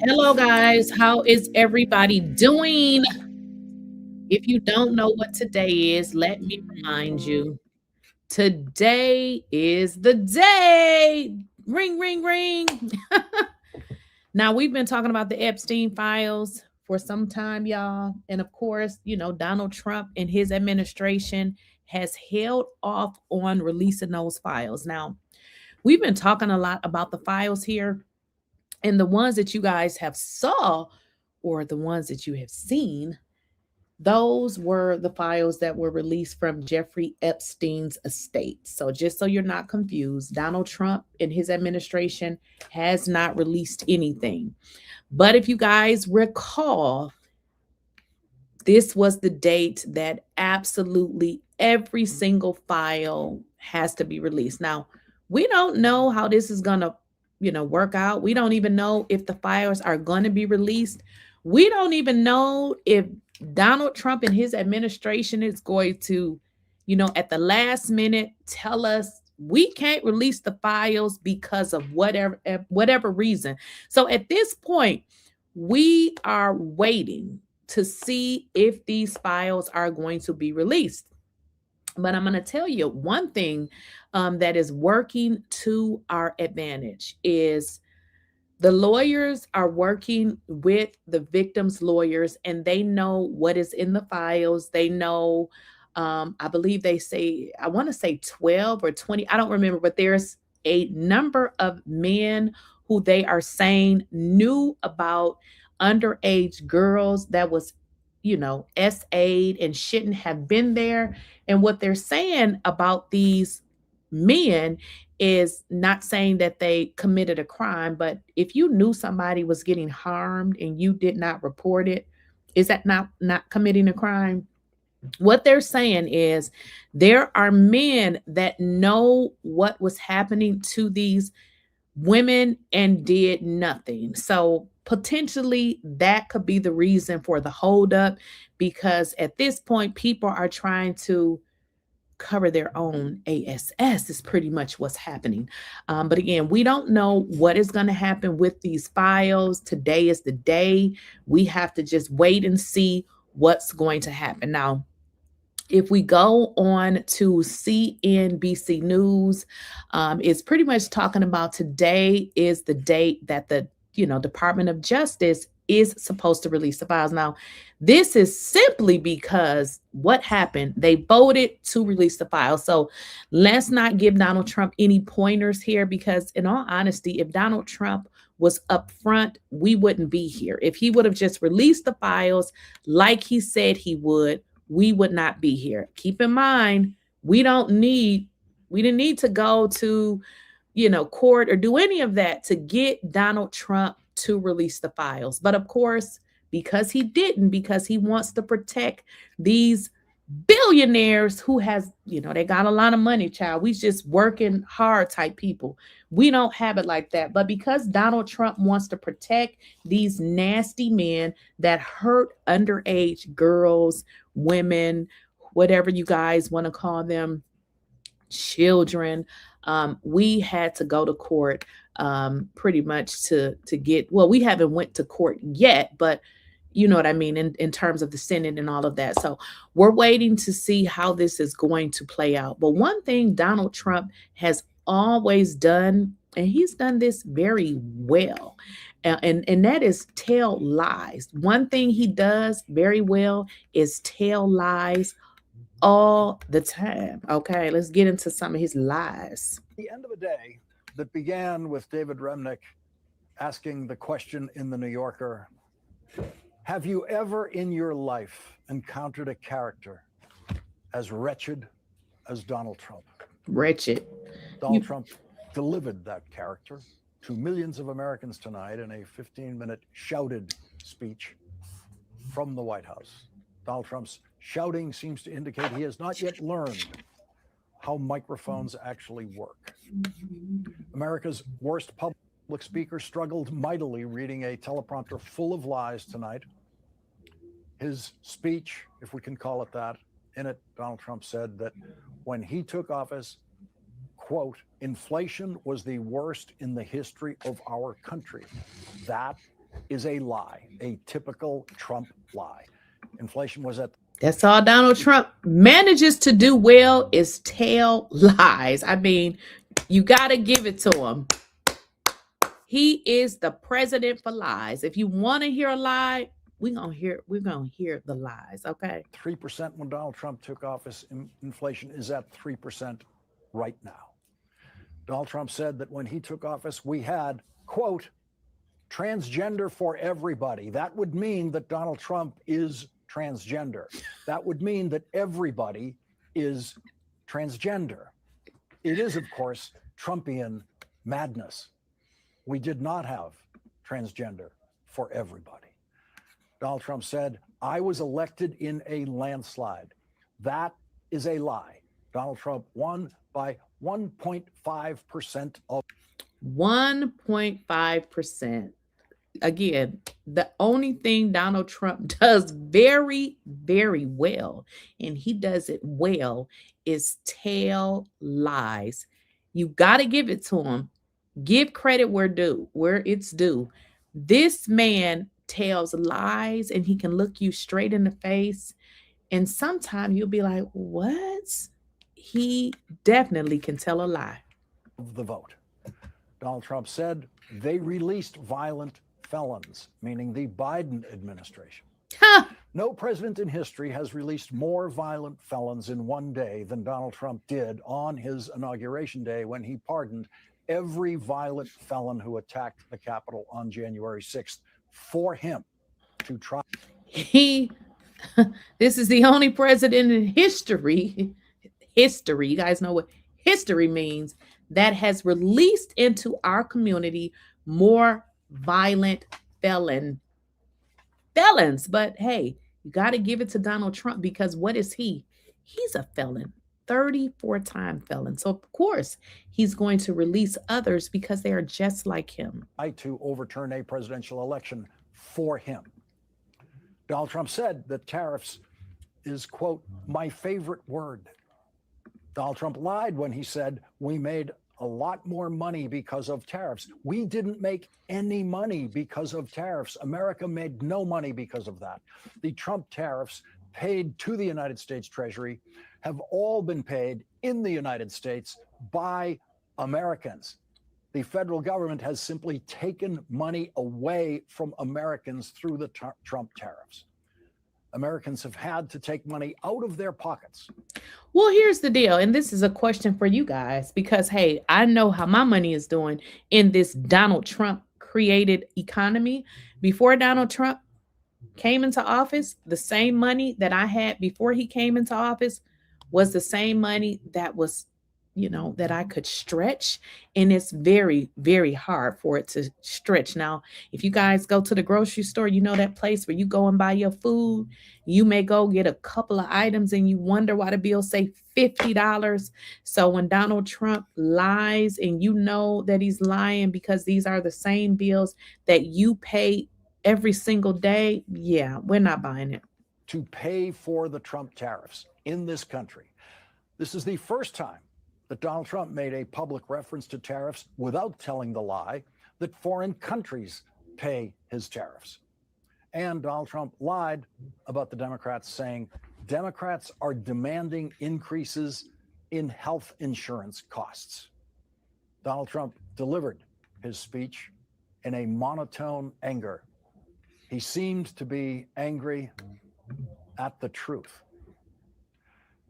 Hello, guys. How is everybody doing? If you don't know what today is, let me remind you. Today is the day. Ring, ring, ring. Now, we've been talking about the Epstein files for some time, y'all. And of course, Donald Trump and his administration has held off on releasing those files. Now, we've been talking a lot about the files here, and the ones that you guys have saw or the ones that you have seen, those were the files that were released from Jeffrey Epstein's estate. So just so you're not confused, Donald Trump and his administration has not released anything. But if you guys recall, this was the date that absolutely every single file has to be released. Now, we don't know how this is going to work out. We don't even know if the files are going to be released. We don't even know if Donald Trump and his administration is going to, at the last minute tell us we can't release the files because of whatever reason. So at this point, we are waiting to see if these files are going to be released. But I'm going to tell you one thing that is working to our advantage is the lawyers are working with the victims' lawyers, and they know what is in the files. They know, I believe they say, I want to say 12 or 20. I don't remember, but there's a number of men who they are saying knew about underage girls that was, SA'd and shouldn't have been there. And what they're saying about these men is not saying that they committed a crime, but if you knew somebody was getting harmed and you did not report it, is that not committing a crime? What they're saying is there are men that know what was happening to these women and did nothing. So potentially that could be the reason for the holdup, because at this point, people are trying to cover their own ass is pretty much what's happening. But again, we don't know what is going to happen with these files. Today is the day. We have to just wait and see what's going to happen. Now, if we go on to CNBC News, it's pretty much talking about today is the date that the Department of Justice is supposed to release the files. Now, this is simply because what happened, they voted to release the files. So let's not give Donald Trump any pointers here, because in all honesty, if Donald Trump was up front, we wouldn't be here. If he would have just released the files like he said he would, we would not be here. Keep in mind, we didn't need to go to, court or do any of that to get Donald Trump to release the files. But of course, because he didn't, because he wants to protect these billionaires who has, they got a lot of money, child. We just working hard type people. We don't have it like that. But because Donald Trump wants to protect these nasty men that hurt underage girls, women, whatever you guys want to call them, children, we had to go to court pretty much to get, well, we haven't went to court yet, but you know what I mean, in terms of the Senate and all of that. So we're waiting to see how this is going to play out. But one thing Donald Trump has always done, and he's done this very well, and that is tell lies. One thing he does very well is tell lies all the time. Okay, let's get into some of his lies. The end of a day that began with David Remnick asking the question in the New Yorker, have you ever in your life encountered a character as wretched as Donald Trump? Wretched. Donald Trump delivered that character to millions of Americans tonight in a 15-minute shouted speech from the White House. Donald Trump's shouting seems to indicate he has not yet learned how microphones actually work. America's worst public speaker struggled mightily reading a teleprompter full of lies tonight. His speech, if we can call it that, in it, Donald Trump said that when he took office, quote, inflation was the worst in the history of our country. That is a lie, a typical Trump lie. Inflation was at That's all Donald Trump manages to do well is tell lies. I mean, you got to give it to him. He is the president for lies. If you want to hear a lie, we're gonna hear the lies. Okay. 3% when Donald Trump took office. Inflation is at 3% right now. Donald Trump said that when he took office, we had, quote, transgender for everybody. That would mean that Donald Trump is transgender. That would mean that everybody is transgender. It is, of course, Trumpian madness. We did not have transgender for everybody. Donald Trump said, I was elected in a landslide. That is a lie. Donald Trump won by 1.5% of 1.5%. Again, the only thing Donald Trump does very, very well, and he does it well, is tell lies. You got to give it to him. Give credit where it's due. This man tells lies, and he can look you straight in the face. And sometimes you'll be like, what? He definitely can tell a lie. The vote. Donald Trump said they released violent felons, meaning the Biden administration. Huh. No president in history has released more violent felons in one day than Donald Trump did on his inauguration day when he pardoned every violent felon who attacked the Capitol on January 6th for him to try. This is the only president in history, you guys know what history means, that has released into our community more violent felons. But hey, you got to give it to Donald Trump, because what is he? He's a felon. 34-time felon. So of course he's going to release others because they are just like him. To overturn a presidential election for him. Donald Trump said that tariffs is, quote, my favorite word. Donald Trump lied when he said we made a lot more money because of tariffs. We didn't make any money because of tariffs. America made no money because of that. The Trump tariffs paid to the United States Treasury have all been paid in the United States by Americans. The federal government has simply taken money away from Americans through the Trump tariffs. Americans have had to take money out of their pockets. Well, here's the deal. And this is a question for you guys, because, hey, I know how my money is doing in this Donald Trump created economy. Before Donald Trump came into office, the same money that I had before he came into office was the same money that was, that I could stretch. And it's very, very hard for it to stretch. Now, if you guys go to the grocery store, that place where you go and buy your food, you may go get a couple of items and you wonder why the bill say $50. So when Donald Trump lies, and that he's lying because these are the same bills that you pay every single day, yeah, we're not buying it. To pay for the Trump tariffs in this country. This is the first time that Donald Trump made a public reference to tariffs without telling the lie that foreign countries pay his tariffs. And Donald Trump lied about the Democrats, saying Democrats are demanding increases in health insurance costs. Donald Trump delivered his speech in a monotone anger. He seemed to be angry at the truth.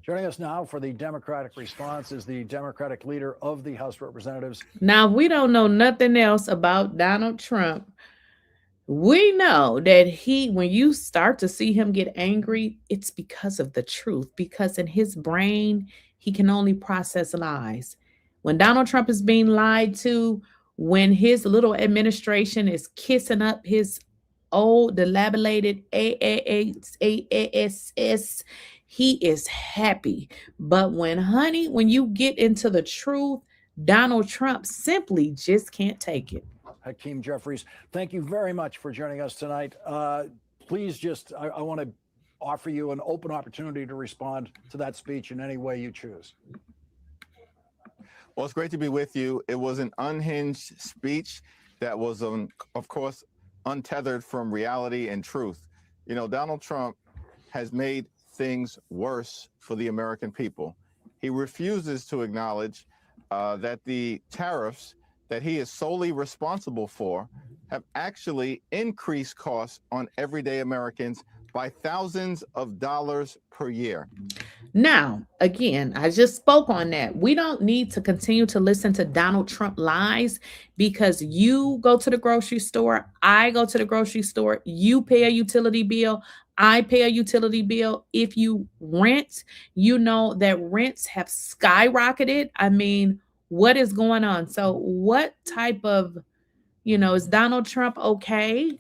Joining us now for the Democratic response is the Democratic leader of the House of Representatives. Now, we don't know nothing else about Donald Trump. We know that when you start to see him get angry, it's because of the truth, because in his brain, he can only process lies. When Donald Trump is being lied to, when his little administration is kissing up his old dilapidated AASS, he is happy. But when you get into the truth, Donald Trump simply just can't take it. Hakeem Jeffries, thank you very much for joining us tonight. Please I want to offer you an open opportunity to respond to that speech in any way you choose. Well, it's great to be with you. It was an unhinged speech that was, of course, untethered from reality and truth. You know, Donald Trump has made things worse for the American people. He refuses to acknowledge that the tariffs that he is solely responsible for have actually increased costs on everyday Americans by thousands of dollars per year. Now, again, I just spoke on that. We don't need to continue to listen to Donald Trump lies because you go to the grocery store, I go to the grocery store, you pay a utility bill, I pay a utility bill. If you rent, you know that rents have skyrocketed. I mean, what is going on? So, what type of, is Donald Trump okay?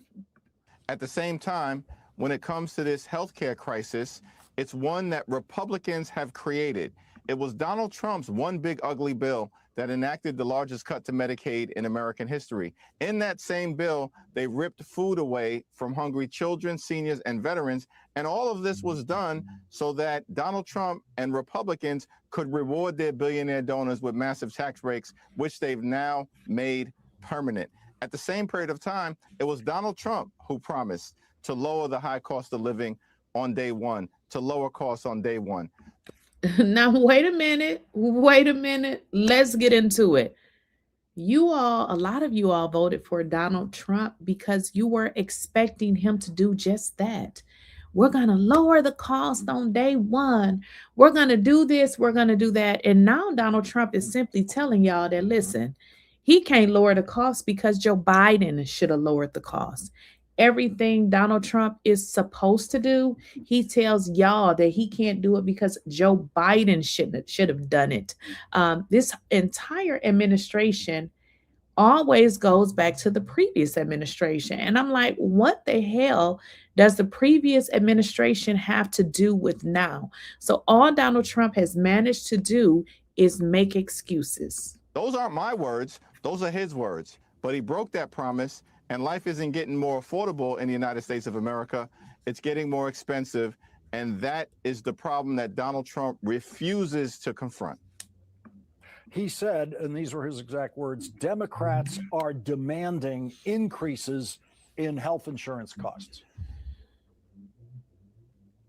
At the same time, when it comes to this healthcare crisis, it's one that Republicans have created. It was Donald Trump's one big ugly bill that enacted the largest cut to Medicaid in American history. In that same bill, they ripped food away from hungry children, seniors, and veterans. And all of this was done so that Donald Trump and Republicans could reward their billionaire donors with massive tax breaks, which they've now made permanent. At the same period of time, it was Donald Trump who promised to lower the high cost of living on day one, to lower costs on day one. Now, wait a minute. Let's get into it. A lot of you all voted for Donald Trump because you were expecting him to do just that. We're going to lower the cost on day one. We're going to do this. We're going to do that. And now Donald Trump is simply telling y'all that, listen, he can't lower the cost because Joe Biden should have lowered the cost. Everything Donald Trump is supposed to do, he tells y'all that he can't do it because Joe Biden should have done it. This entire administration always goes back to the previous administration. And I'm like, what the hell does the previous administration have to do with now? So all Donald Trump has managed to do is make excuses. Those aren't my words. Those are his words. But he broke that promise. And life isn't getting more affordable in the United States of America. It's getting more expensive. And that is the problem that Donald Trump refuses to confront. He said, and these were his exact words, Democrats are demanding increases in health insurance costs.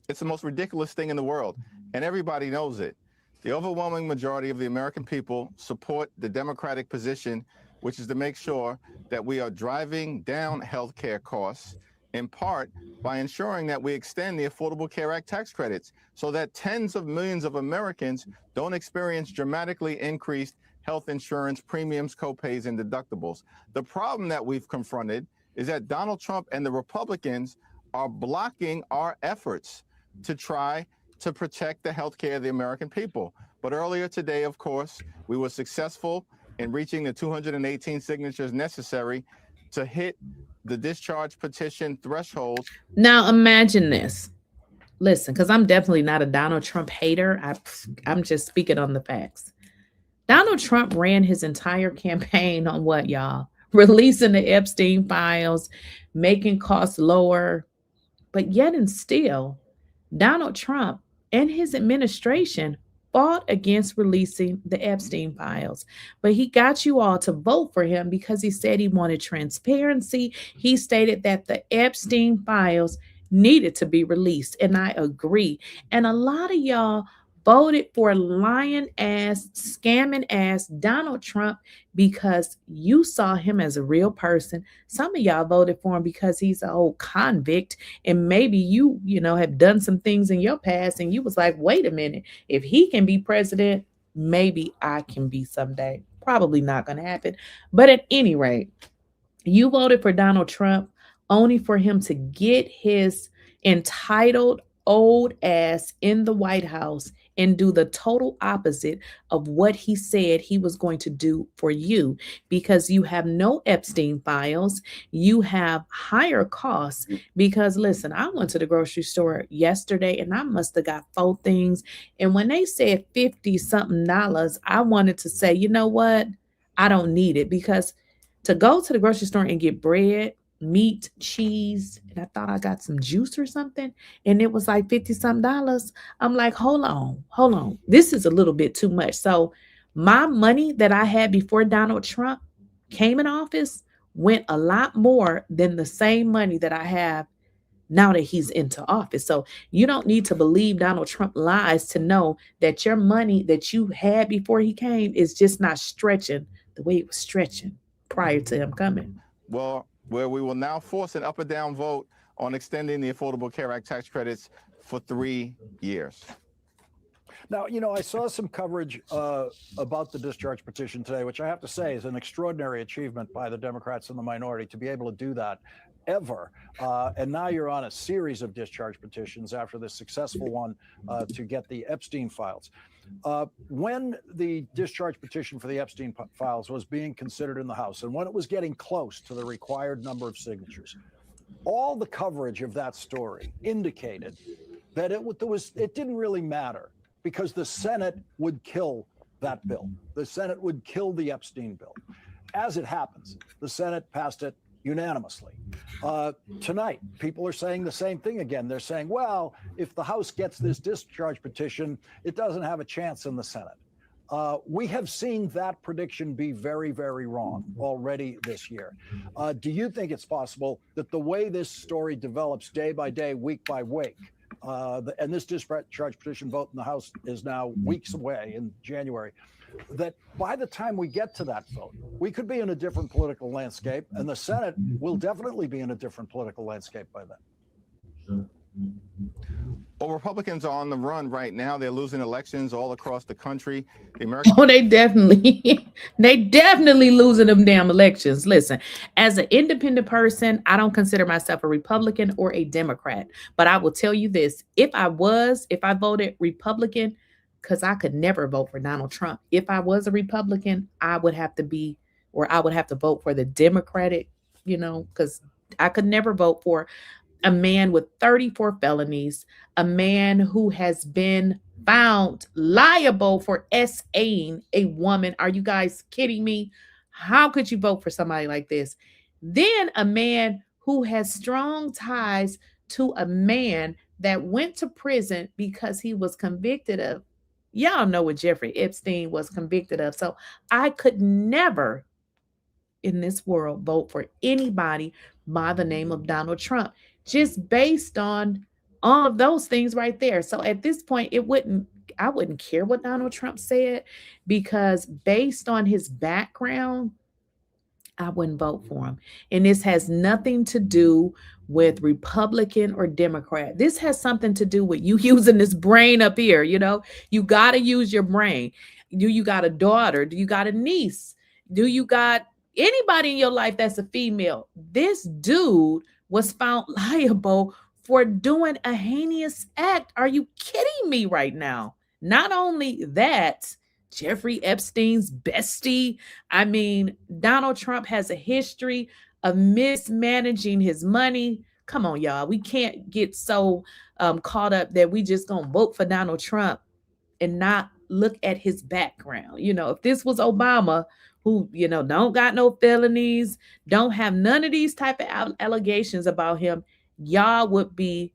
It's the most ridiculous thing in the world, and everybody knows it. The overwhelming majority of the American people support the Democratic position, which is to make sure that we are driving down healthcare costs, in part by ensuring that we extend the Affordable Care Act tax credits so that tens of millions of Americans don't experience dramatically increased health insurance premiums, copays, and deductibles. The problem that we've confronted is that Donald Trump and the Republicans are blocking our efforts to try to protect the health care of the American people. But earlier today, of course, we were successful in reaching the 218 signatures necessary to hit the discharge petition threshold. Now imagine this. Listen, because I'm definitely not a Donald Trump hater. I'm just speaking on the facts. Donald Trump ran his entire campaign on what, y'all? Releasing the Epstein files, making costs lower. But yet and still, Donald Trump and his administration fought against releasing the Epstein files. But he got you all to vote for him because he said he wanted transparency. He stated that the Epstein files needed to be released. And I agree. And a lot of y'all voted for lying ass, scamming ass Donald Trump because you saw him as a real person. Some of y'all voted for him because he's an old convict, and maybe you have done some things in your past, and you was like, wait a minute, if he can be president, maybe I can be someday. Probably not going to happen. But at any rate, you voted for Donald Trump only for him to get his entitled old ass in the White House and do the total opposite of what he said he was going to do for you, because you have no Epstein files. You have higher costs because, listen, I went to the grocery store yesterday and I must have got 4 things. And when they said $50-something, I wanted to say, you know what? I don't need it, because to go to the grocery store and get bread, meat, cheese, and I thought I got some juice or something, and it was like $50-something. I'm like, hold on. This is a little bit too much. So my money that I had before Donald Trump came in office went a lot more than the same money that I have now that he's into office. So you don't need to believe Donald Trump lies to know that your money that you had before he came is just not stretching the way it was stretching prior to him coming. Well, where we will now force an up or down vote on extending the Affordable Care Act tax credits for 3 years. Now, you know, I saw some coverage about the discharge petition today, which I have to say is an extraordinary achievement by the Democrats and the minority to be able to do that ever. And now you're on a series of discharge petitions after the successful one to get the Epstein files. When the discharge petition for the Epstein files was being considered in the House, and when it was getting close to the required number of signatures, all the coverage of that story indicated that it didn't really matter, because the Senate would kill that bill. The Senate would kill the Epstein bill. As it happens, the Senate passed it unanimously. Tonight, people are saying the same thing again. They're saying, well, if the House gets this discharge petition, it doesn't have a chance in the Senate. We have seen that prediction be very, very wrong already this year. Do you think it's possible that the way this story develops day by day, week by week, and this discharge petition vote in the House is now weeks away in January, that by the time we get to that vote, we could be in a different political landscape, and the Senate will definitely be in a different political landscape by then? Well, Republicans are on the run right now. They're losing elections all across the country. They definitely losing them damn elections. Listen, as an independent person, I don't consider myself a Republican or a Democrat, but I will tell you this: if I voted Republican, because I could never vote for Donald Trump. If I was a Republican, I would have to vote for the Democratic, because I could never vote for a man with 34 felonies, a man who has been found liable for SAing a woman. Are you guys kidding me? How could you vote for somebody like this? Then a man who has strong ties to a man that went to prison because he was convicted of, y'all know what Jeffrey Epstein was convicted of. So I could never in this world vote for anybody by the name of Donald Trump, just based on all of those things right there. So at this point, I wouldn't care what Donald Trump said, because based on his background, I wouldn't vote for him. And this has nothing to do with Republican or Democrat. This has something to do with you using this brain up here. You got to use your brain. Do you got a daughter? Do you got a niece? Do you got anybody in your life that's a female? This dude was found liable for doing a heinous act. Are you kidding me right now? Not only that, Jeffrey Epstein's bestie. I mean, Donald Trump has a history of mismanaging his money. Come on, y'all. We can't get so caught up that we just gonna vote for Donald Trump and not look at his background. If this was Obama, who, don't got no felonies, don't have none of these type of allegations about him, y'all would be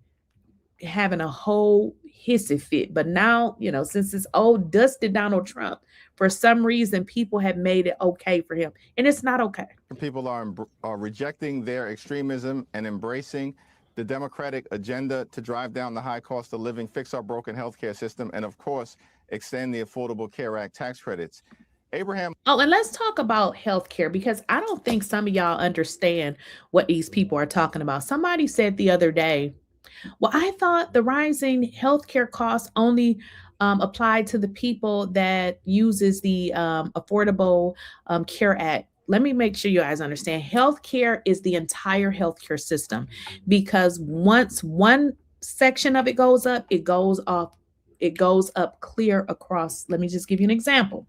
having a whole hissy fit. But now, since it's old dusted Donald Trump, for some reason, people have made it okay for him. And it's not okay. People are rejecting their extremism and embracing the Democratic agenda to drive down the high cost of living, fix our broken healthcare system, and of course, extend the Affordable Care Act tax credits. Abraham. Oh, and let's talk about healthcare, because I don't think some of y'all understand what these people are talking about. Somebody said the other day, well, I thought the rising healthcare costs only applied to the people that uses the Affordable Care Act. Let me make sure you guys understand. Healthcare is the entire healthcare system, because once one section of it goes up, it goes up clear across. Let me just give you an example.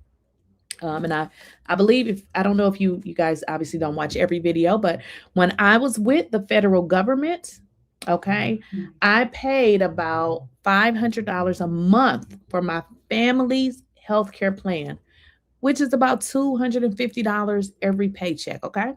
And I believe, I don't know if you guys obviously don't watch every video, but when I was with the federal government, okay, I paid about $500 a month for my family's healthcare plan, which is about $250 every paycheck. Okay.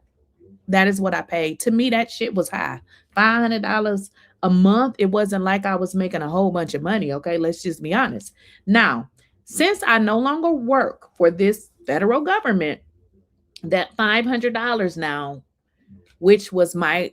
That is what I paid. To me, that shit was high. $500 a month. It wasn't like I was making a whole bunch of money. Okay. Let's just be honest. Now, since I no longer work for this federal government, that $500 now which was my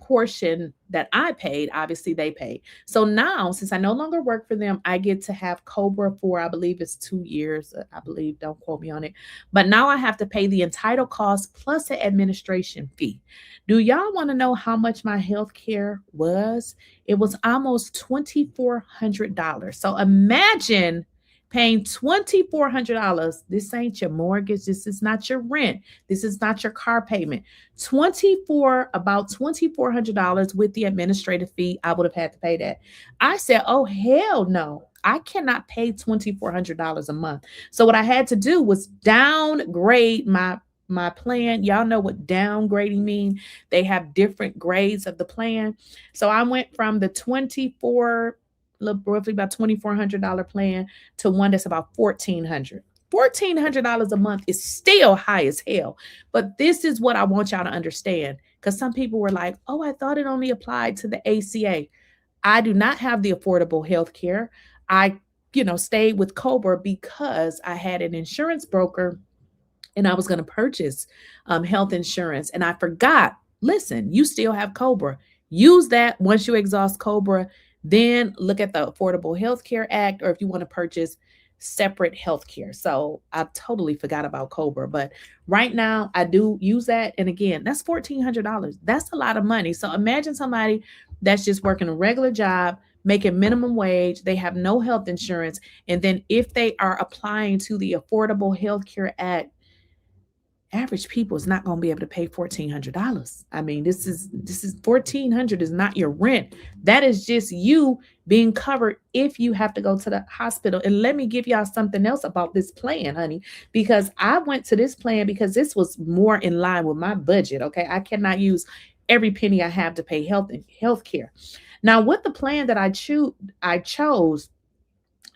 portion that I paid. Obviously, they paid. So now, since I no longer work for them, I get to have COBRA for, I believe it's 2 years. I believe, don't quote me on it. But now I have to pay the entitled cost plus an administration fee. Do y'all want to know how much my health care was? It was almost $2,400. So imagine paying $2,400. This ain't your mortgage. This is not your rent. This is not your car payment. About $2,400 with the administrative fee. I would have had to pay that. I said, oh, hell no. I cannot pay $2,400 a month. So what I had to do was downgrade my plan. Y'all know what downgrading mean. They have different grades of the plan. So I went from the roughly about $2,400 plan to one that's about $1,400. $1,400 a month is still high as hell. But this is what I want y'all to understand, because some people were like, oh, I thought it only applied to the ACA. I do not have the affordable health care. I, stayed with COBRA because I had an insurance broker and I was going to purchase health insurance. And I forgot, listen, you still have COBRA. Use that once you exhaust COBRA. Then look at the Affordable Health Care Act, or if you want to purchase separate health care. So I totally forgot about COBRA. But right now I do use that. And again, that's $1,400. That's a lot of money. So imagine somebody that's just working a regular job, making minimum wage. They have no health insurance. And then if they are applying to the Affordable Health Care Act, average people is not going to be able to pay $1,400. I mean, this is $1,400 is not your rent. That is just you being covered if you have to go to the hospital. And let me give y'all something else about this plan, honey, because I went to this plan because this was more in line with my budget. Okay. I cannot use every penny I have to pay health care. Now, with the plan that I chose,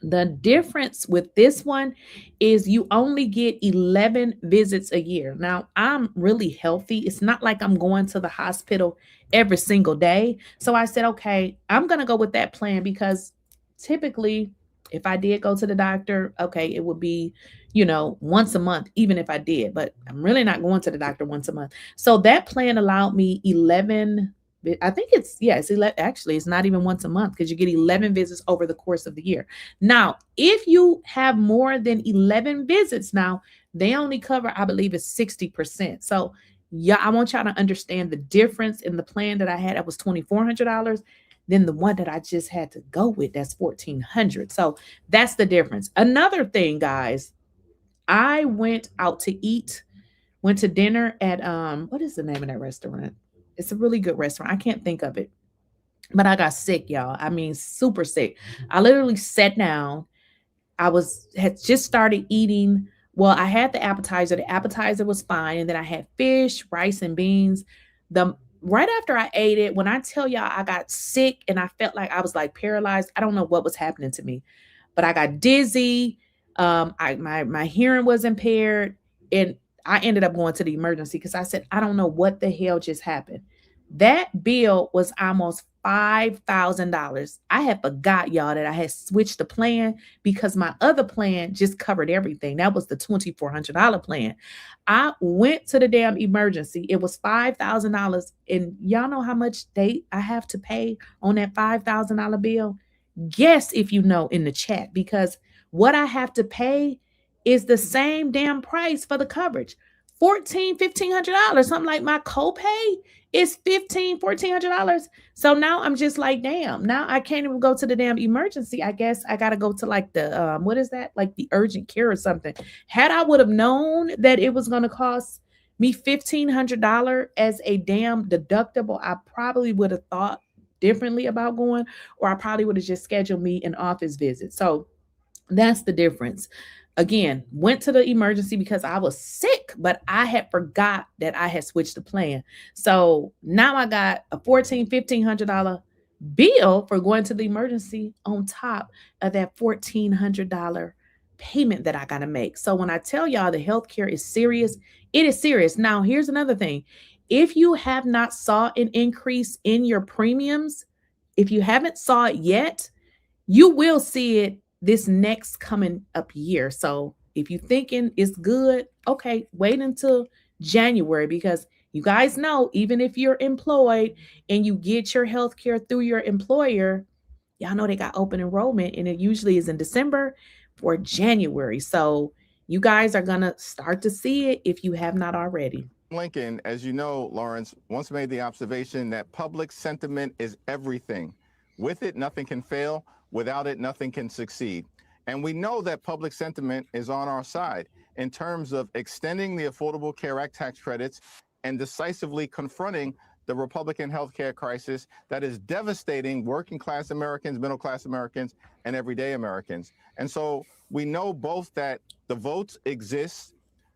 the difference with this one is you only get 11 visits a year. Now, I'm really healthy. It's not like I'm going to the hospital every single day. So I said, okay, I'm going to go with that plan because typically if I did go to the doctor, okay, it would be, once a month, even if I did, but I'm really not going to the doctor once a month. So that plan allowed me 11 I think it's 11. Actually, it's not even once a month because you get 11 visits over the course of the year. Now, if you have more than 11 visits now, they only cover, I believe it's 60%. So yeah, I want y'all to understand the difference in the plan that I had. That was $2,400. Then the one that I just had to go with, that's $1,400. So that's the difference. Another thing, guys, I went out to eat, went to dinner at, what is the name of that restaurant? It's a really good restaurant. I can't think of it, but I got sick, y'all. I mean, super sick. I literally sat down. Had just started eating. Well, I had the appetizer. The appetizer was fine. And then I had fish, rice, and beans. Right after I ate it, when I tell y'all I got sick and I felt like I was like paralyzed, I don't know what was happening to me, but I got dizzy. My hearing was impaired, and I ended up going to the emergency because I said, I don't know what the hell just happened. That bill was almost $5,000. I had forgot, y'all, that I had switched the plan because my other plan just covered everything. That was the $2,400 plan. I went to the damn emergency. It was $5,000. And y'all know how much I have to pay on that $5,000 bill? Guess if you know in the chat, because what I have to pay is the same damn price for the coverage. $1,500, something like my copay is $1,400. So now I'm just like, damn, now I can't even go to the damn emergency. I guess I got to go to like the, what is that? Like the urgent care or something. Had I would have known that it was going to cost me $1,500 as a damn deductible, I probably would have thought differently about going, or I probably would have just scheduled me an office visit. So that's the difference. Again, went to the emergency because I was sick, but I had forgot that I had switched the plan. So now I got a $1,500 bill for going to the emergency on top of that $1,400 payment that I got to make. So when I tell y'all the healthcare is serious, it is serious. Now, here's another thing. If you have not saw an increase in your premiums, if you haven't saw it yet, you will see it this next coming up year. So if you're thinking it's good, okay, wait until January, because You guys know, even if you're employed and you get your health care through your employer, y'all know they got open enrollment, and it usually is in December or January. So you guys are going to start to see it if you have not already. Lincoln, as you know, Lawrence, once made the observation that public sentiment is everything. With it, nothing can fail. Without it, nothing can succeed. And we know that public sentiment is on our side in terms of extending the Affordable Care Act tax credits and decisively confronting the Republican healthcare crisis that is devastating working class Americans, middle class Americans, and everyday Americans. And so we know both that the votes exist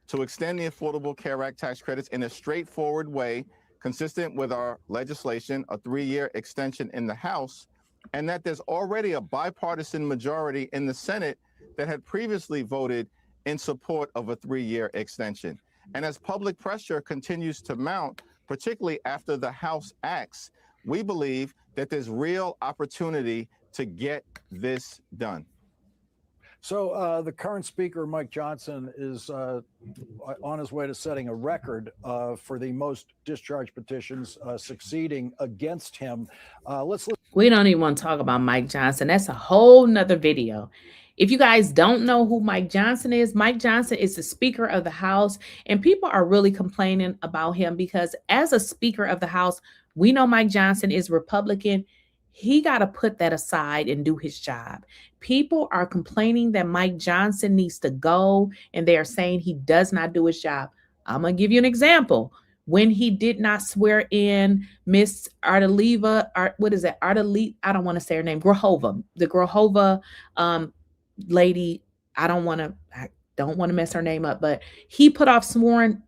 to extend the Affordable Care Act tax credits in a straightforward way, consistent with our legislation, a 3-year extension in the House, and that there's already a bipartisan majority in the Senate that had previously voted in support of a 3-year extension. And as public pressure continues to mount, particularly after the House acts, we believe that there's real opportunity to get this done. So the current speaker, Mike Johnson, is on his way to setting a record for the most discharge petitions succeeding against him. We don't even want to talk about Mike Johnson. That's a whole nother video. If you guys don't know who Mike Johnson is the Speaker of the House, and people are really complaining about him because as a Speaker of the House, we know Mike Johnson is Republican. He got to put that aside and do his job. People are complaining that Mike Johnson needs to go, and they are saying he does not do his job. I'm going to give you an example. When he did not swear in Miss Ardaleva, I don't want to say her name, Grahova, the Grahova lady. I don't want to mess her name up, but he put off swearing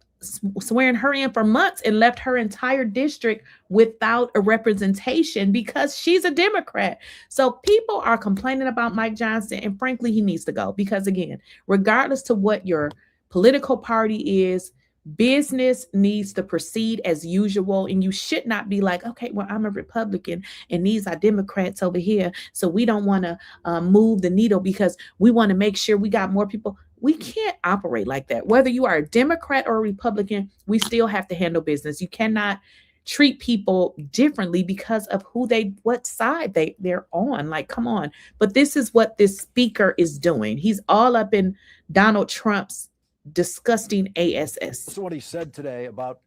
her in for months and left her entire district without a representation because she's a Democrat. So people are complaining about Mike Johnson, and frankly, he needs to go because, again, regardless to what your political party is, business needs to proceed as usual, and you should not be like, okay, well, I'm a Republican and these are Democrats over here, so we don't want to move the needle because we want to make sure we got more people. We can't operate like that. Whether you are a Democrat or a Republican, we still have to handle business. You cannot treat people differently because of what side they're on. Like, come on. But this is what this speaker is doing. He's all up in Donald Trump's disgusting ass. This is what he said today about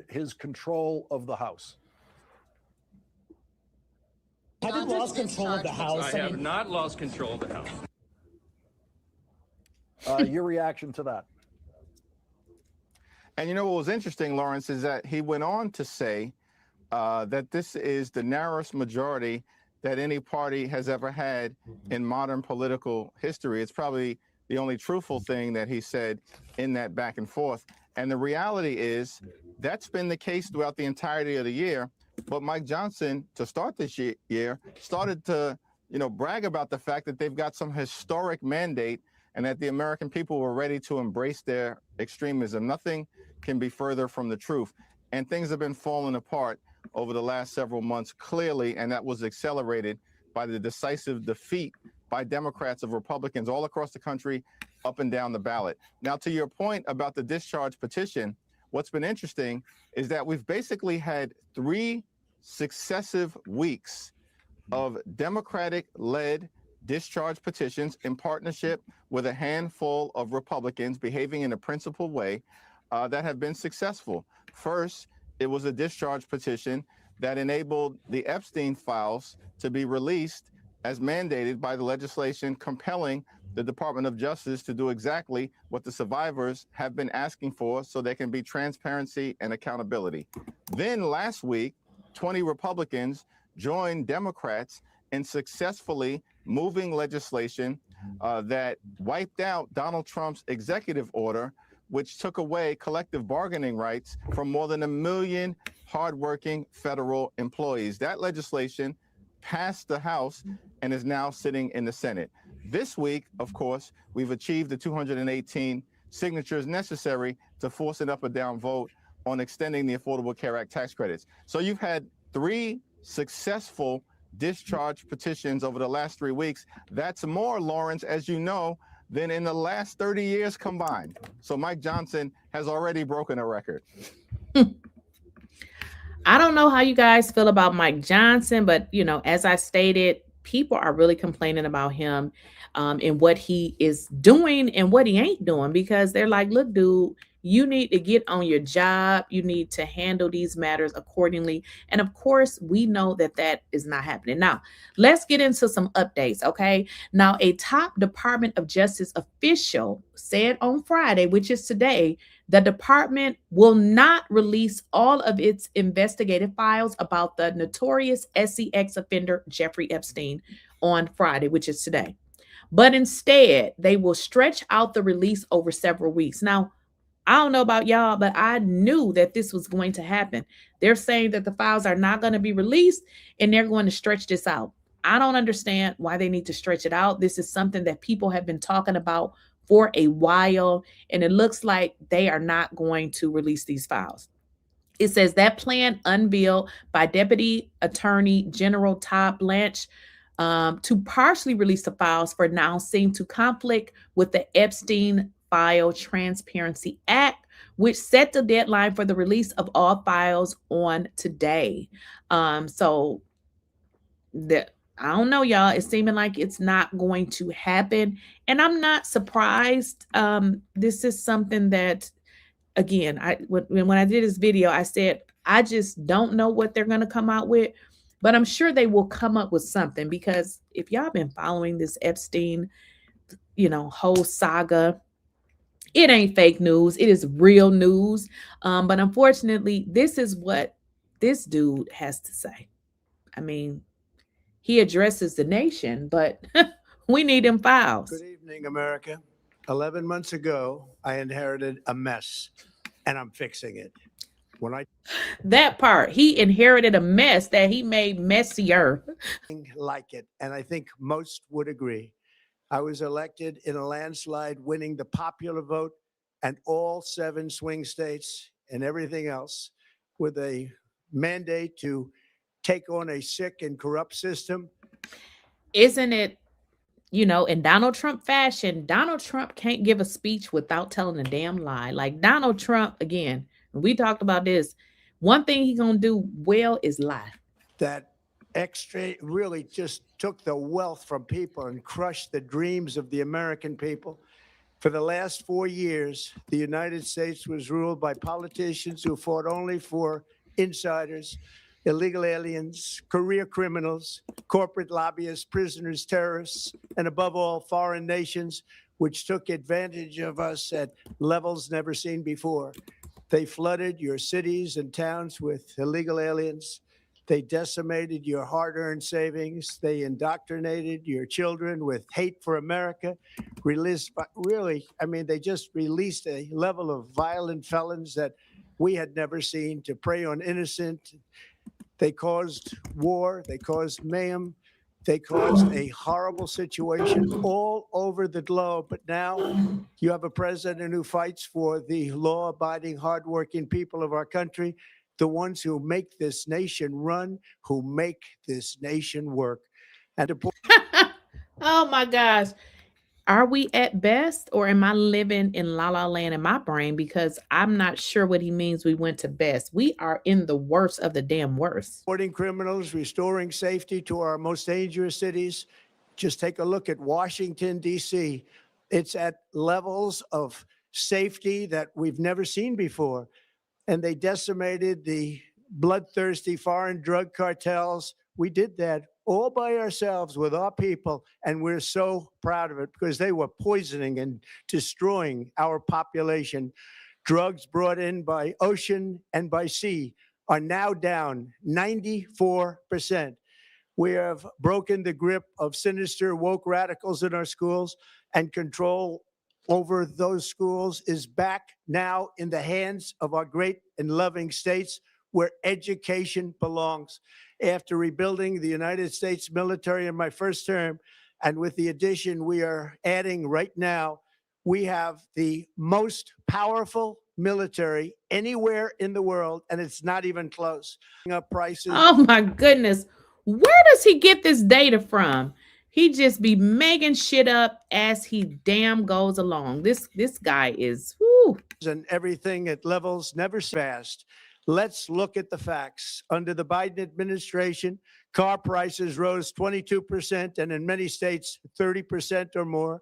his control of the House. Have you lost control of the House? I have not lost control of the House. Your reaction to that? And you know what was interesting, Lawrence, is that he went on to say that this is the narrowest majority that any party has ever had in modern political history. It's probably the only truthful thing that he said in that back and forth. And the reality is that's been the case throughout the entirety of the year. But Mike Johnson, to start this year, started to, brag about the fact that they've got some historic mandate and that the American people were ready to embrace their extremism. Nothing can be further from the truth. And things have been falling apart over the last several months, clearly, and that was accelerated by the decisive defeat by Democrats of Republicans all across the country, up and down the ballot. Now, to your point about the discharge petition, what's been interesting is that we've basically had 3 successive weeks of Democratic-led discharge petitions in partnership with a handful of Republicans behaving in a principled way that have been successful. First, it was a discharge petition that enabled the Epstein files to be released as mandated by the legislation compelling the Department of Justice to do exactly what the survivors have been asking for so there can be transparency and accountability. Then last week, 20 Republicans joined Democrats in successfully moving legislation that wiped out Donald Trump's executive order, which took away collective bargaining rights from more than 1 million hardworking federal employees. That legislation passed the House and is now sitting in the Senate. This week, of course, we've achieved the 218 signatures necessary to force an up or down vote on extending the Affordable Care Act tax credits. So you've had 3 successful discharge petitions over the last 3 weeks. That's more, Lawrence, as you know, than in the last 30 years combined. So Mike Johnson has already broken a record. I don't know how you guys feel about Mike Johnson, but as I stated, people are really complaining about him and what he is doing and what he ain't doing because they're like, look, dude, you need to get on your job. You need to handle these matters accordingly. And of course, we know that that is not happening. Now, let's get into some updates, okay? Now, a top Department of Justice official said on Friday, which is today, the department will not release all of its investigative files about the notorious SEX offender Jeffrey Epstein on Friday, which is today. But instead, they will stretch out the release over several weeks. Now, I don't know about y'all, but I knew that this was going to happen. They're saying that the files are not going to be released and they're going to stretch this out. I don't understand why they need to stretch it out. This is something that people have been talking about for a while, and it looks like they are not going to release these files. It says that plan unveiled by Deputy Attorney General Todd Blanche to partially release the files for now seem to conflict with the Epstein Files Transparency Act, which set the deadline for the release of all files on today. So I don't know, y'all. It's seeming like it's not going to happen. And I'm not surprised. This is something that, again, when I did this video, I said, I just don't know what they're going to come out with. But I'm sure they will come up with something because if y'all been following this Epstein, whole saga, it ain't fake news. It is real news. But unfortunately, this is what this dude has to say. I mean, he addresses the nation, but we need them files. Good evening, America. 11 months ago, I inherited a mess, and I'm fixing it. That part, he inherited a mess that he made messier. Like it, and I think most would agree. I was elected in a landslide, winning the popular vote and all 7 swing states and everything else with a mandate to take on a sick and corrupt system. Isn't it, in Donald Trump fashion, Donald Trump can't give a speech without telling a damn lie. Like Donald Trump, again, we talked about this. One thing he's going to do well is lie. That extra really just took the wealth from people and crushed the dreams of the American people. For the last 4 years, the United States was ruled by politicians who fought only for insiders, illegal aliens, career criminals, corporate lobbyists, prisoners, terrorists, and above all, foreign nations, which took advantage of us at levels never seen before. They flooded your cities and towns with illegal aliens. They decimated your hard-earned savings. They indoctrinated your children with hate for America. They just released a level of violent felons that we had never seen to prey on innocent. They caused war. They caused mayhem. They caused a horrible situation all over the globe. But now you have a president who fights for the law-abiding, hardworking people of our country, the ones who make this nation run, who make this nation work. And oh my gosh. Are we at best, or am I living in la la land in my brain? Because I'm not sure what he means we went to best. We are in the worst of the damn worst. Supporting criminals, restoring safety to our most dangerous cities. Just take a look at Washington, D.C. It's at levels of safety that we've never seen before. And they decimated the bloodthirsty foreign drug cartels. We did that all by ourselves with our people, and we're so proud of it because they were poisoning and destroying our population. Drugs brought in by ocean and by sea are now down 94%. We have broken the grip of sinister woke radicals in our schools, and control over those schools is back now in the hands of our great and loving states where education belongs. After rebuilding the United States military in my first term, and with the addition we are adding right now, we have the most powerful military anywhere in the world, and it's not even close. Up prices. Oh my goodness. Where does he get this data from? He just be making shit up as he damn goes along. This guy is, whoo. And everything at levels never fast. Let's look at the facts. Under the Biden administration, car prices rose 22%, and in many states, 30% or more.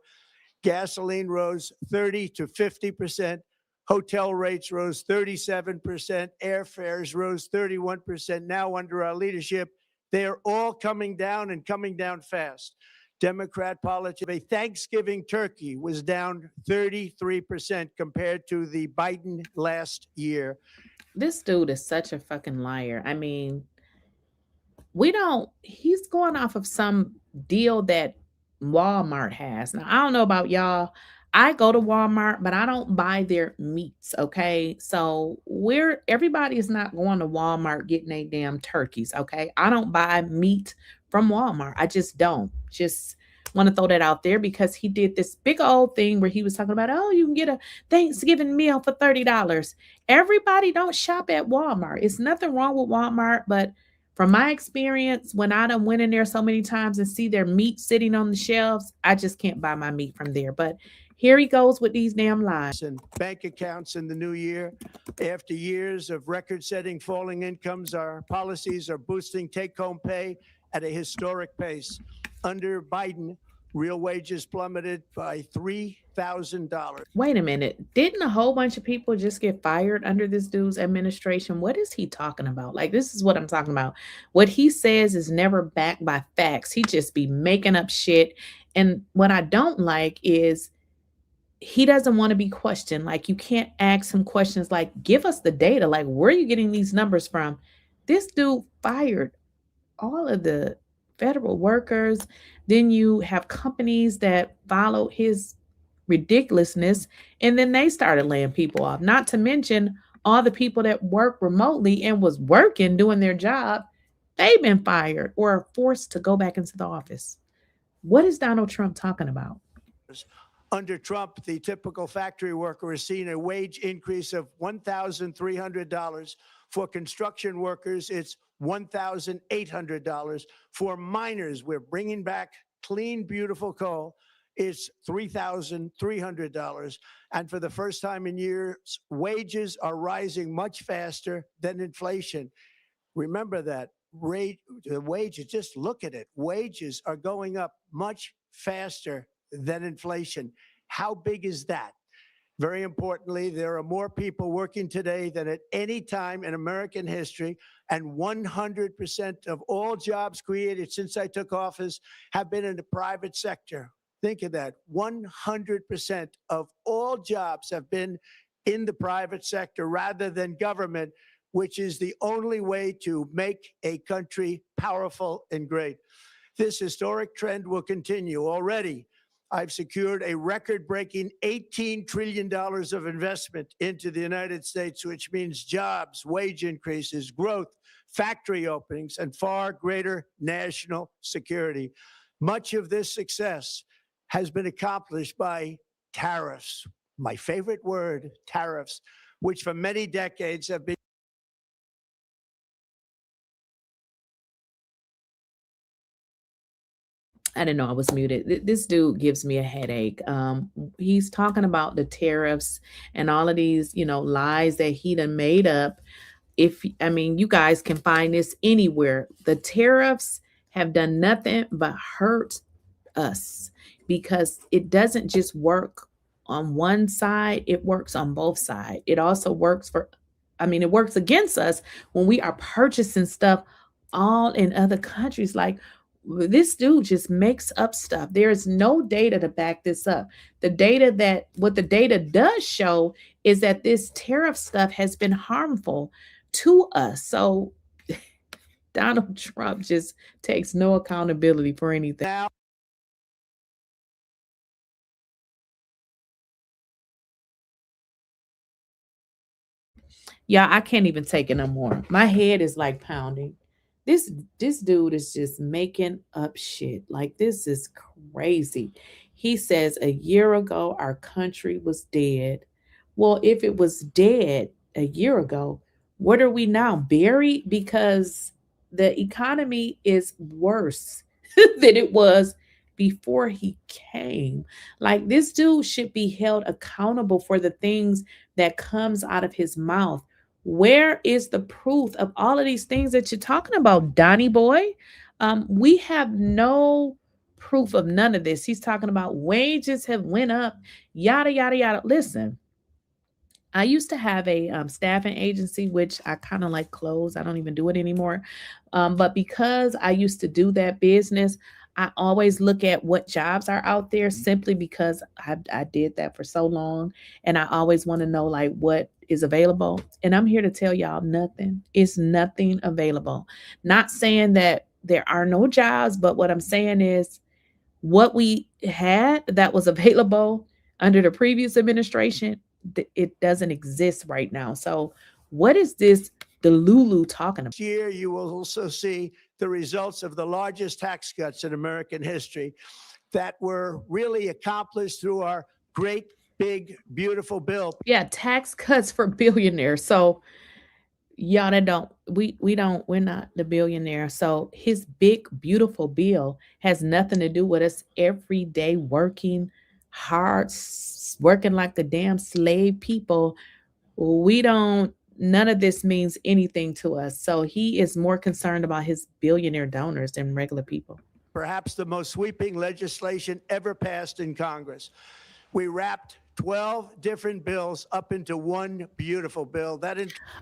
Gasoline rose 30 to 50%. Hotel rates rose 37%. Airfares rose 31%. Now, under our leadership, they are all coming down and coming down fast. Democrat politics, a Thanksgiving turkey was down 33% compared to the Biden last year. This dude is such a fucking liar. I mean, he's going off of some deal that Walmart has. Now, I don't know about y'all. I go to Walmart, but I don't buy their meats. Okay. So everybody is not going to Walmart getting a damn turkeys. Okay. I don't buy meat from Walmart. I just don't. Just want to throw that out there because he did this big old thing where he was talking about, oh, you can get a Thanksgiving meal for $30. Everybody don't shop at Walmart. It's nothing wrong with Walmart, but from my experience, when I done went in there so many times and see their meat sitting on the shelves, I just can't buy my meat from there. But here he goes with these damn lies. And bank accounts in the new year. After years of record-setting falling incomes, our policies are boosting take-home pay at a historic pace. Under Biden, real wages plummeted by $3,000. Wait a minute. Didn't a whole bunch of people just get fired under this dude's administration? What is he talking about? Like, this is what I'm talking about. What he says is never backed by facts. He just be making up shit. And what I don't like is he doesn't want to be questioned. Like, you can't ask him questions like, give us the data. Like, where are you getting these numbers from? This dude fired all of the federal workers. Then you have companies that follow his ridiculousness, and then they started laying people off. Not to mention all the people that work remotely and was working, doing their job. They've been fired or forced to go back into the office. What is Donald Trump talking about? Under Trump, the typical factory worker has seen a wage increase of $1,300. For construction workers, it's $1,800. For miners, we're bringing back clean, beautiful coal. It's $3,300. And for the first time in years, wages are rising much faster than inflation. Remember that. The wages, just look at it. Wages are going up much faster than inflation. How big is that? Very importantly, there are more people working today than at any time in American history, and 100% of all jobs created since I took office have been in the private sector. Think of that. 100% of all jobs have been in the private sector rather than government, which is the only way to make a country powerful and great. This historic trend will continue. Already, I've secured a record-breaking $18 trillion of investment into the United States, which means jobs, wage increases, growth, factory openings, and far greater national security. Much of this success has been accomplished by tariffs. My favorite word, tariffs, which for many decades have been I didn't know I was muted. This dude gives me a headache. He's talking about the tariffs and all of these, lies that he done made up. You guys can find this anywhere. The tariffs have done nothing but hurt us because it doesn't just work on one side. It works on both sides. It also works it works against us when we are purchasing stuff all in other countries. Like, this dude just makes up stuff. There is no data to back this up. What the data does show is that this tariff stuff has been harmful to us. So Donald Trump just takes no accountability for anything. now. Yeah, I can't even take it no more. My head is like pounding. This dude is just making up shit. Like, this is crazy. He says a year ago our country was dead. Well, if it was dead a year ago, what are we now? Buried? Because the economy is worse than it was before he came. Like, this dude should be held accountable for the things that comes out of his mouth. Where is the proof of all of these things that you're talking about, Donnie boy? We have no proof of none of this. He's talking about wages have went up, yada, yada, yada. Listen, I used to have a staffing agency, which I kind of like closed. I don't even do it anymore. But because I used to do that business, I always look at what jobs are out there simply because I did that for so long. And I always want to know like what is available. And I'm here to tell y'all nothing. It's nothing available. Not saying that there are no jobs, but what I'm saying is what we had that was available under the previous administration, it doesn't exist right now. So what is this Delulu talking about? This year, you will also see the results of the largest tax cuts in American history that were really accomplished through our great, big, beautiful bill. Yeah, tax cuts for billionaires. So y'all that don't, we're not the billionaire. So his big, beautiful bill has nothing to do with us every day working hard, working like the damn slave people. None of this means anything to us. So he is more concerned about his billionaire donors than regular people. Perhaps the most sweeping legislation ever passed in Congress. We wrapped 12 different bills up into one beautiful bill.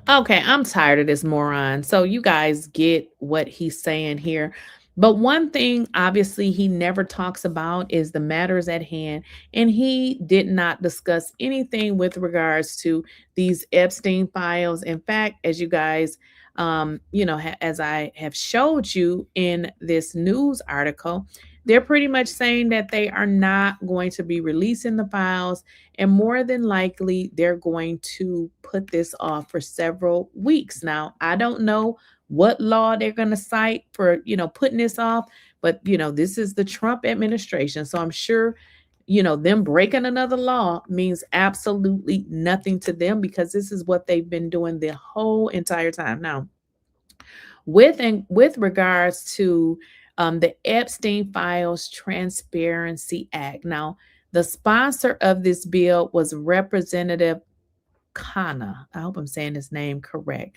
Okay, I'm tired of this moron. So you guys get what he's saying here. But one thing, obviously, he never talks about is the matters at hand. And he did not discuss anything with regards to these Epstein files. In fact, as you guys, as I have showed you in this news article, they're pretty much saying that they are not going to be releasing the files. And more than likely, they're going to put this off for several weeks. Now, I don't know what law they're going to cite for, putting this off. But, this is the Trump administration. So I'm sure, them breaking another law means absolutely nothing to them because this is what they've been doing the whole entire time. Now, with regards to the Epstein Files Transparency Act. Now, the sponsor of this bill was Representative Khanna. I hope I'm saying his name correct.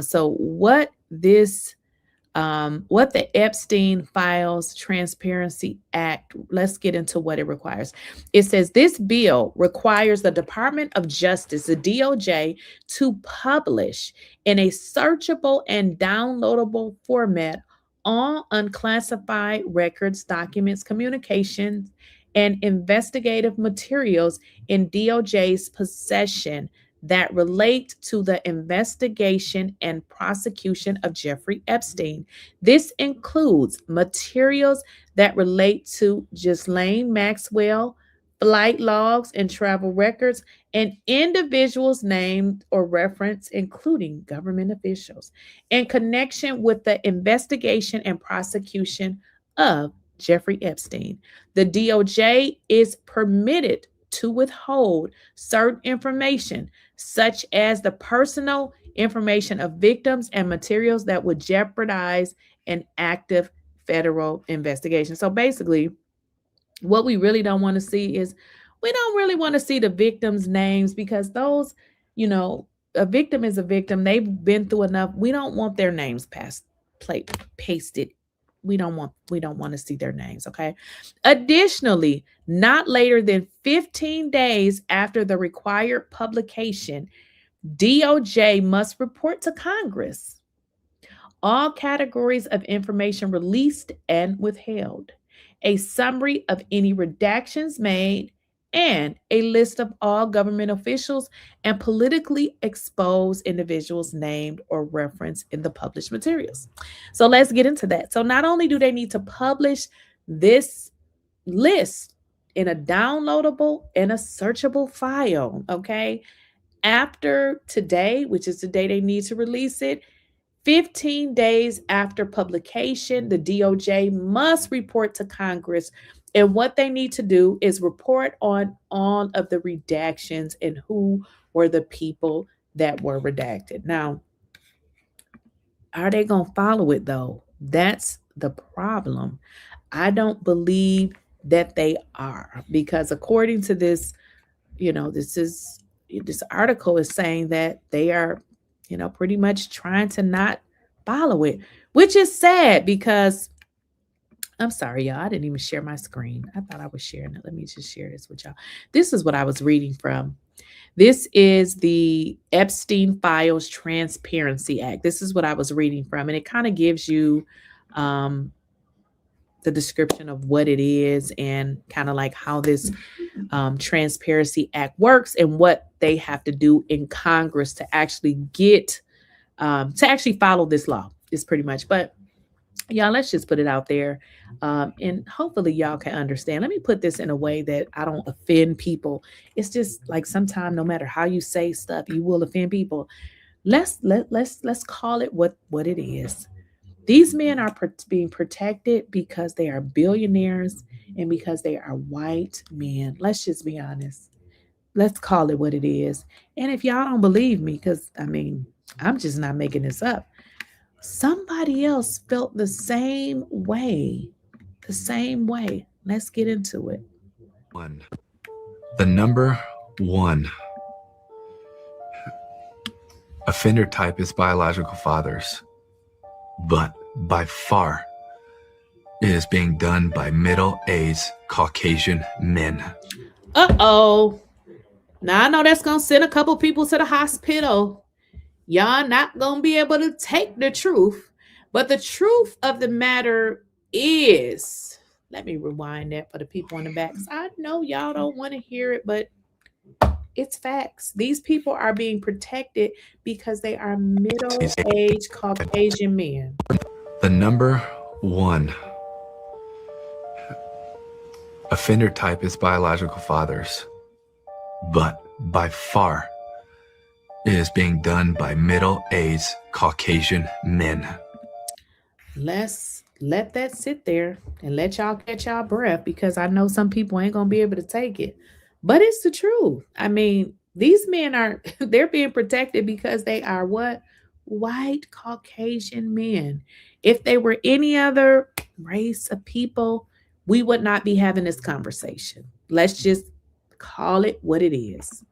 So what the Epstein Files Transparency Act, let's get into what it requires. It says this bill requires the Department of Justice, the DOJ, to publish in a searchable and downloadable format all unclassified records, documents, communications, and investigative materials in DOJ's possession that relate to the investigation and prosecution of Jeffrey Epstein. This includes materials that relate to Ghislaine Maxwell, flight logs and travel records, and individuals named or referenced, including government officials, in connection with the investigation and prosecution of Jeffrey Epstein. The DOJ is permitted to withhold certain information, such as the personal information of victims and materials that would jeopardize an active federal investigation. So basically, what we really don't want to see is we don't really want to see the victims' names because those, a victim is a victim. They've been through enough. We don't want their names pasted. We don't want to see their names, okay? Additionally, not later than 15 days after the required publication, DOJ must report to Congress all categories of information released and withheld, a summary of any redactions made, and a list of all government officials and politically exposed individuals named or referenced in the published materials. So let's get into that. So not only do they need to publish this list in a downloadable and a searchable file, okay? After today, which is the day they need to release it, 15 days after publication, the DOJ must report to Congress. And what they need to do is report on all of the redactions and who were the people that were redacted. Now, are they going to follow it though? That's the problem. I don't believe that they are, because according to this, this article is saying that they are pretty much trying to not follow it, which is sad because I'm sorry, y'all. I didn't even share my screen. I thought I was sharing it. Let me just share this with y'all. This is what I was reading from. This is the Epstein Files Transparency Act. This is what I was reading from. And it kind of gives you the description of what it is and kind of like how this Transparency Act works and what they have to do in Congress to actually get, to actually follow this law is pretty much. But y'all, let's just put it out there. And hopefully y'all can understand. Let me put this in a way that I don't offend people. It's just like sometimes no matter how you say stuff, you will offend people. Let's call it what it is. These men are being protected because they are billionaires and because they are white men. Let's just be honest. Let's call it what it is. And if y'all don't believe me, because I mean, I'm just not making this up. Somebody else felt the same way. The same way. Let's get into it. The number one offender type is biological fathers, but by far it is being done by middle-aged Caucasian men. Uh-oh. Now I know that's going to send a couple people to the hospital. Y'all not going to be able to take the truth. But the truth of the matter is, let me rewind that for the people in the back. I know y'all don't want to hear it, but it's facts. These people are being protected because they are middle-aged Caucasian men. The number one offender type is biological fathers, but by far it is being done by middle-aged Caucasian men. Let's let that sit there and let y'all catch y'all breath, because I know some people ain't going to be able to take it. But it's the truth. I mean, these men are, they're being protected because they are what? White Caucasian men. If they were any other race of people, we would not be having this conversation. Let's just call it what it is.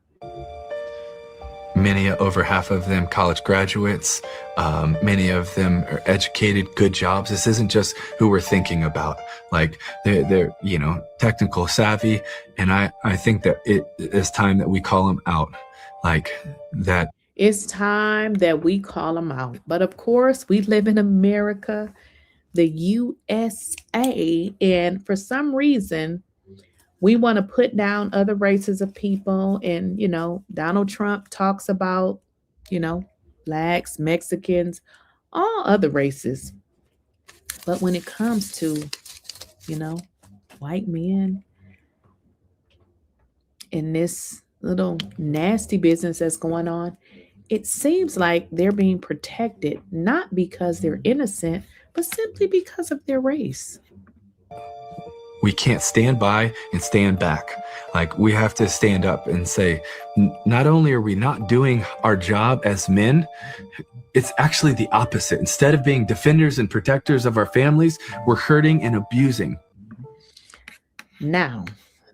Many, over half of them, college graduates. Many of them are educated, good jobs. This isn't just who we're thinking about. Like they're technical savvy. And I think that it is time that we call them out like that. It's time that we call them out. But of course, we live in America, the USA. And for some reason, we want to put down other races of people. And, Donald Trump talks about, blacks, Mexicans, all other races. But when it comes to, white men in this little nasty business that's going on, it seems like they're being protected, not because they're innocent, but simply because of their race. We can't stand by and stand back. Like, we have to stand up and say, not only are we not doing our job as men, it's actually the opposite. Instead of being defenders and protectors of our families, we're hurting and abusing. Now,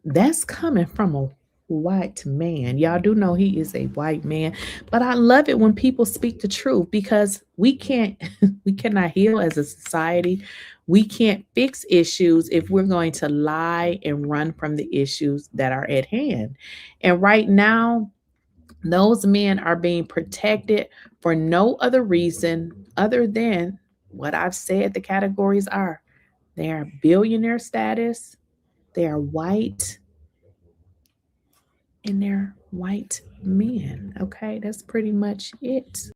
that's coming from a white man. Y'all do know he is a white man, but I love it when people speak the truth, because we cannot heal as a society. We can't fix issues if we're going to lie and run from the issues that are at hand. And right now, those men are being protected for no other reason other than what I've said the categories are. They are billionaire status, they are white, and they're white men. Okay, that's pretty much it.